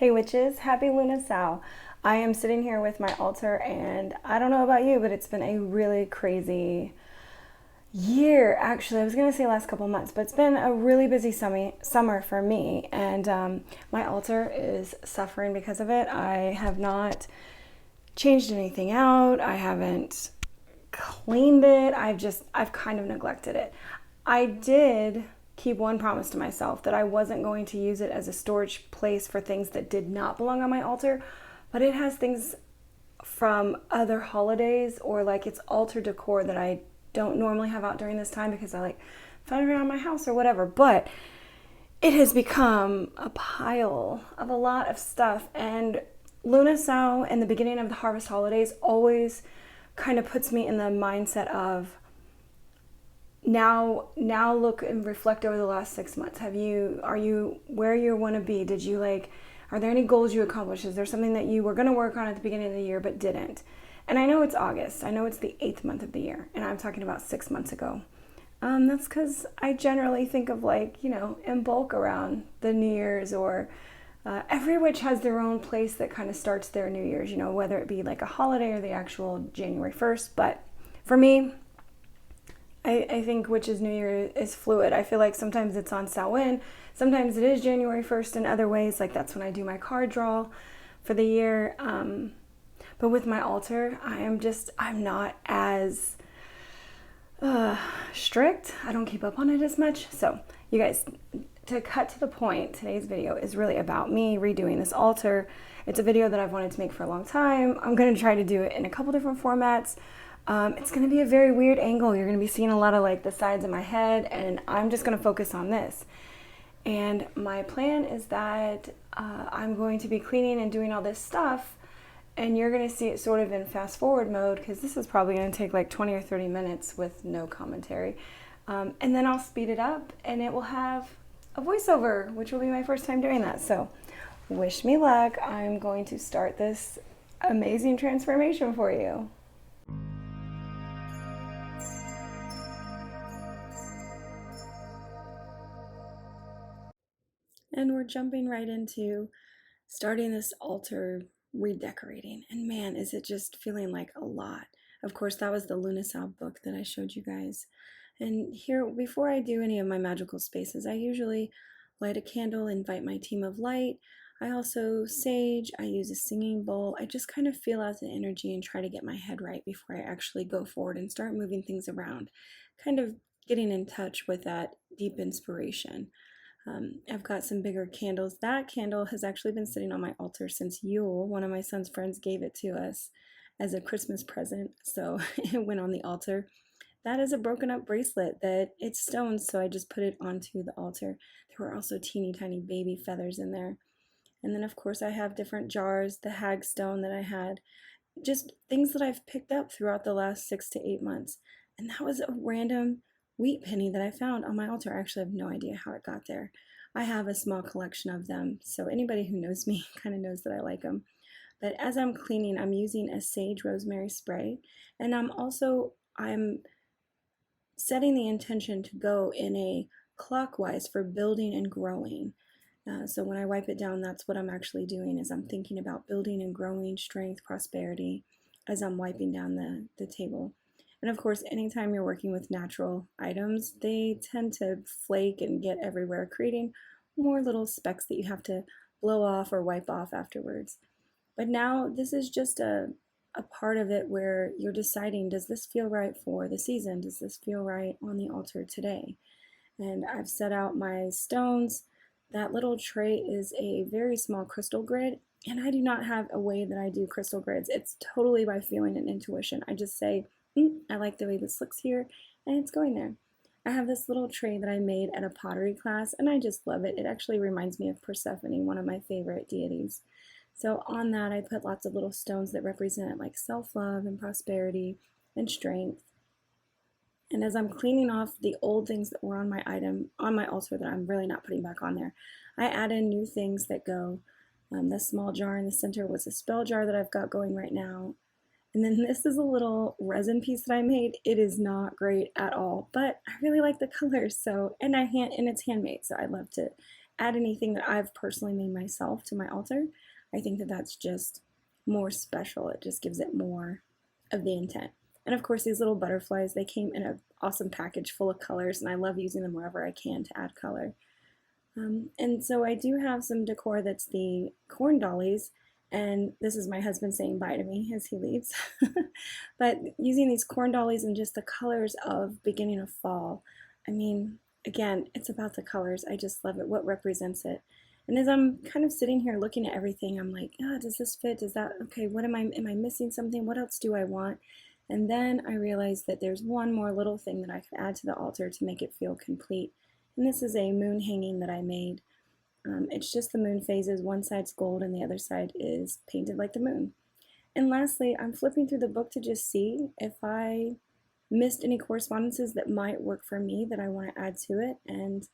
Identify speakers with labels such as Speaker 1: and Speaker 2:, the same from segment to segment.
Speaker 1: Hey witches, happy Lughnasadh. I am sitting here with my altar and I don't know about you, but it's been a really crazy year. Actually, I was going to say last couple months, but it's been a really busy summer for me, and my altar is suffering because of it. I have not changed anything out. I haven't cleaned it. I've kind of neglected it. I did keep one promise to myself that I wasn't going to use it as a storage place for things that did not belong on my altar, but it has things from other holidays or like it's altar decor that I don't normally have out during this time because I like find it around my house or whatever. But it has become a pile of a lot of stuff, and Lughnasadh and the beginning of the harvest holidays always kind of puts me in the mindset of now look and reflect over the last 6 months. Are you where you want to be? Are there any goals you accomplished? Is there something that you were going to work on at the beginning of the year but didn't? And I know it's August. I know it's the 8th month of the year, and I'm talking about 6 months ago. That's because I generally think of in bulk around the New Year's, or every witch has their own place that kind of starts their New Year's, whether it be like a holiday or the actual January 1st. But for me, I think witch's New Year is fluid. I feel like sometimes it's on Samhain, sometimes it is January 1st in other ways. Like that's when I do my card draw for the year. But with my altar, I'm not as strict. I don't keep up on it as much. So you guys, to cut to the point, today's video is really about me redoing this altar. It's a video that I've wanted to make for a long time. I'm going to try to do it in a couple different formats. It's going to be a very weird angle. You're going to be seeing a lot of like the sides of my head, and I'm just going to focus on this. And my plan is that I'm going to be cleaning and doing all this stuff, and you're going to see it sort of in fast forward mode, because this is probably going to take like 20 or 30 minutes with no commentary. And then I'll speed it up and it will have a voiceover, which will be my first time doing that. So wish me luck. I'm going to start this amazing transformation for you. And we're jumping right into starting this altar redecorating. And man, is it just feeling like a lot. Of course, that was the Lughnasadh book that I showed you guys. And here, before I do any of my magical spaces, I usually light a candle, invite my team of light. I also sage, I use a singing bowl. I just kind of feel out the energy and try to get my head right before I actually go forward and start moving things around. Kind of getting in touch with that deep inspiration. I've got some bigger candles. That candle has actually been sitting on my altar since Yule. One of my son's friends gave it to us as a Christmas present, so it went on the altar. That is a broken up bracelet that it's stones, so I just put it onto the altar. There were also teeny tiny baby feathers in there. And then of course I have different jars, the hag stone that I had, just things that I've picked up throughout the last 6 to 8 months. And that was a random wheat penny that I found on my altar. I actually have no idea how it got there. I have a small collection of them, so anybody who knows me kind of knows that I like them. But as I'm cleaning, I'm using a sage rosemary spray, and I'm setting the intention to go in a clockwise for building and growing. So when I wipe it down, that's what I'm actually doing, is I'm thinking about building and growing strength, prosperity, as I'm wiping down the table. And of course, anytime you're working with natural items, they tend to flake and get everywhere, creating more little specks that you have to blow off or wipe off afterwards. But now this is just a part of it where you're deciding, does this feel right for the season? Does this feel right on the altar today? And I've set out my stones. That little tray is a very small crystal grid, and I do not have a way that I do crystal grids. It's totally by feeling and intuition. I just say, I like the way this looks here, and it's going there. I have this little tray that I made at a pottery class, and I just love it. It actually reminds me of Persephone, one of my favorite deities. So on that, I put lots of little stones that represent like self-love and prosperity and strength. And as I'm cleaning off the old things that were on my altar that I'm really not putting back on there, I add in new things that go. This small jar in the center was a spell jar that I've got going right now. And then this is a little resin piece that I made. It is not great at all, but I really like the colors. So, and it's handmade, so I love to add anything that I've personally made myself to my altar, I think that that's just more special. It just gives it more of the intent. And of course, these little butterflies, they came in an awesome package full of colors, and I love using them wherever I can to add color. And so I do have some decor that's the corn dollies, and this is my husband saying bye to me as he leaves. But using these corn dollies and just the colors of beginning of fall, I mean, again, it's about the colors. I just love it, what represents it. And as I'm kind of sitting here looking at everything, I'm like, oh, does this fit? Does that, okay, what am I missing something? What else do I want? And then I realized that there's one more little thing that I could add to the altar to make it feel complete. And this is a moon hanging that I made. It's just the moon phases. One side's gold and the other side is painted like the moon. And lastly, I'm flipping through the book to just see if I missed any correspondences that might work for me that I want to add to it. And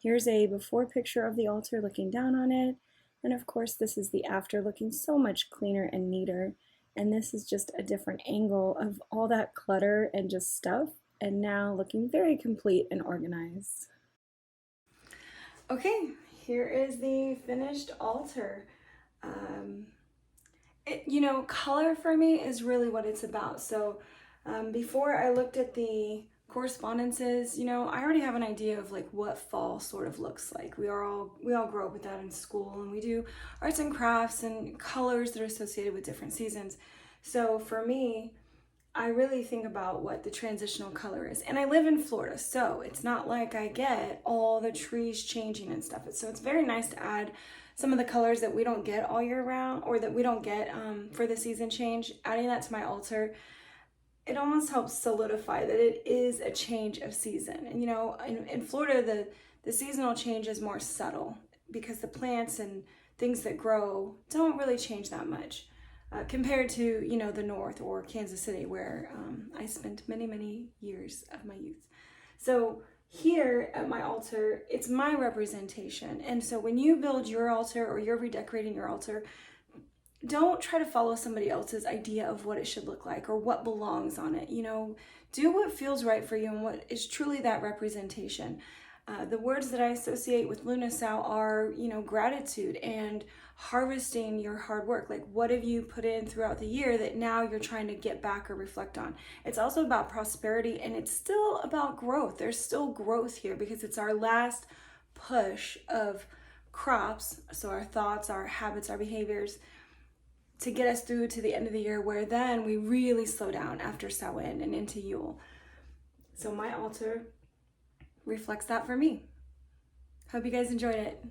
Speaker 1: here's a before picture of the altar looking down on it. And of course, this is the after, looking so much cleaner and neater. And this is just a different angle of all that clutter and just stuff, and now looking very complete and organized. Okay, here is the finished altar. Color for me is really what it's about. So before I looked at the correspondences, I already have an idea of like what fall sort of looks like. We all grow up with that in school, and we do arts and crafts and colors that are associated with different seasons. So for me, I really think about what the transitional color is. And I live in Florida, so it's not like I get all the trees changing and stuff. So it's very nice to add some of the colors that we don't get all year round, or that we don't get for the season change. Adding that to my altar, it almost helps solidify that it is a change of season. And in Florida, the seasonal change is more subtle because the plants and things that grow don't really change that much. Compared to, the North or Kansas City, where I spent many, many years of my youth. So here at my altar, it's my representation. And so when you build your altar or you're redecorating your altar, don't try to follow somebody else's idea of what it should look like or what belongs on it. Do what feels right for you and what is truly that representation. The words that I associate with Lughnasadh are, gratitude and harvesting your hard work. Like, what have you put in throughout the year that now you're trying to get back or reflect on? It's also about prosperity, and it's still about growth. There's still growth here because it's our last push of crops. So our thoughts, our habits, our behaviors, to get us through to the end of the year, where then we really slow down after Samhain and into Yule. So my altar reflects that for me. Hope you guys enjoyed it.